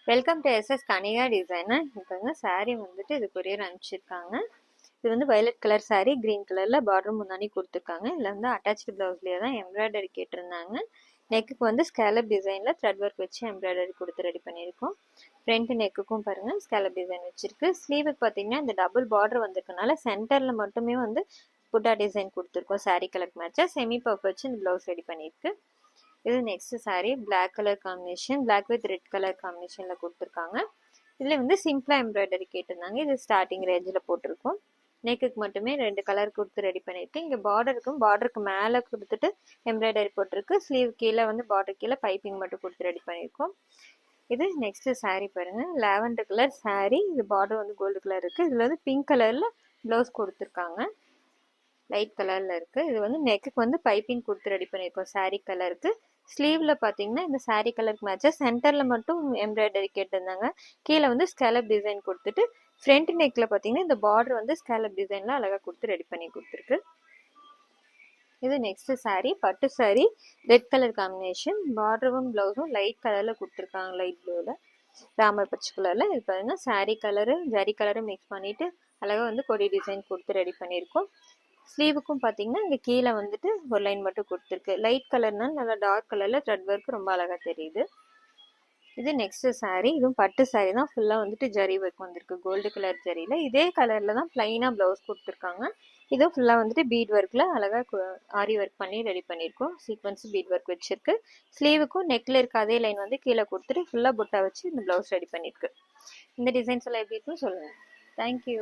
Welcome to SS Kanika designer. இப்போ saree வந்துட்டு இது கொரியர் அனுப்பிச்சிருக்காங்க. இது வந்து வயலட் கலர் saree, கிரீன் கலர்ல பார்டர் முன்னாடி கொடுத்துருக்காங்க. இதில் வந்து அட்டாச்சு பிளவுஸ்லேயே தான் எம்ப்ராய்டரி கேட்டிருந்தாங்க. நெக்குக்கு வந்து ஸ்கேலப் டிசைன்ல த்ரெட் ஒர்க் வச்சு எம்ப்ராய்டரி கொடுத்து ரெடி பண்ணியிருக்கோம். ஃப்ரண்ட் நெக்குக்கும் பாருங்க ஸ்கேலப் டிசைன் வச்சிருக்கு. ஸ்லீவுக்கு பார்த்தீங்கன்னா இந்த டபுள் பார்டர் வந்திருக்கனால சென்டர்ல மட்டுமே வந்து புட்டா டிசைன் கொடுத்துருக்கோம். saree கலருக்கு மேட்சா செமி பஃப் வச்சு இந்த பிளவுஸ் ரெடி பண்ணியிருக்கு. இது next saree black colour combination, black with red colour காம்பினேஷன்ல கொடுத்துருக்காங்க. இதுல வந்து சிம்பிளா எம்ப்ராய்டரி கேட்டிருந்தாங்க. இது ஸ்டார்டிங் ரேஞ்சில் போட்டிருக்கோம். நெக்குக்கு மட்டுமே 2 கலர் கொடுத்து ரெடி பண்ணியிருக்கு. இங்கே பார்டருக்கு மேலே கொடுத்துட்டு எம்ப்ராய்டரி போட்டிருக்கு. ஸ்லீவ் கீழே வந்து பார்டர் கீழே பைப்பிங் மட்டும் கொடுத்து ரெடி பண்ணியிருக்கோம். இது நெக்ஸ்ட் saree பாருங்க, லாவெண்டர் கலர் saree. இது பார்டர் வந்து கோல்டு கலர் இருக்கு. இதுல வந்து பிங்க் கலர்ல பிளவுஸ் கொடுத்துருக்காங்க, லைட் கலர்ல இருக்கு. இது வந்து நெக்குக்கு வந்து பைப்பிங் கொடுத்து ரெடி பண்ணியிருக்கோம் saree கலருக்கு. ஸ்லீவ்ல பாத்தீங்கன்னா இந்த saree கலருக்கு மேட்சா சென்டர்ல மட்டும் எம்ப்ராய்டரி கேட்டிருந்தாங்க. கீழே வந்து ஸ்கேலப் டிசைன் கொடுத்துட்டு ஃப்ரண்ட் நெக்ல பாத்தீங்கன்னா இந்த பார்டர் வந்து ஸ்கேலப் டிசைன்ல அழகா கொடுத்து ரெடி பண்ணி கொடுத்துருக்கு. இது நெக்ஸ்ட் saree பட்டு saree, ரெட் கலர் காம்பினேஷன். பார்டரும் பிளவுஸும் லைட் கலர்ல கொடுத்துருக்காங்க, லைட் ப்ளூல ராமர் பச்சை கலர்ல. இது பாருங்க saree கலரு ஜரி கலரும் மிக்ஸ் பண்ணிட்டு அழகா வந்து கொடி டிசைன் கொடுத்து ரெடி பண்ணியிருக்கோம். ஸ்லீவுக்கும் பார்த்தீங்கன்னா இங்கே கீழே வந்துட்டு ஒரு லைன் மட்டும் கொடுத்துருக்கு. லைட் கலர்னால நல்லா டார்க் கலரில் த்ரெட் ஒர்க் ரொம்ப அழகாக தெரியுது. இது நெக்ஸ்ட் saree. இதுவும் பட்டு saree தான். ஃபுல்லாக வந்துட்டு ஜரி ஒர்க் வந்திருக்கு, கோல்டு கலர் ஜரியில். இதே கலரில் தான் ப்ளைனாக ப்ளவுஸ் கொடுத்துருக்காங்க. இதுவும் ஃபுல்லாக வந்துட்டு பீட் ஒர்க்கில் அழகாக ஆரி ஒர்க் பண்ணி ரெடி பண்ணியிருக்கோம். சீக்வன்ஸ் பீட் ஒர்க் வச்சிருக்கு. ஸ்லீவுக்கும் நெக்கில் இருக்க அதே லைன் வந்து கீழே கொடுத்துட்டு ஃபுல்லாக புட்டா வச்சு இந்த ப்ளவுஸ் ரெடி பண்ணியிருக்கு. இந்த டிசைன்ஸ் எல்லாம் எப்படி இருக்குன்னு சொல்லுங்கள். தேங்க்யூ.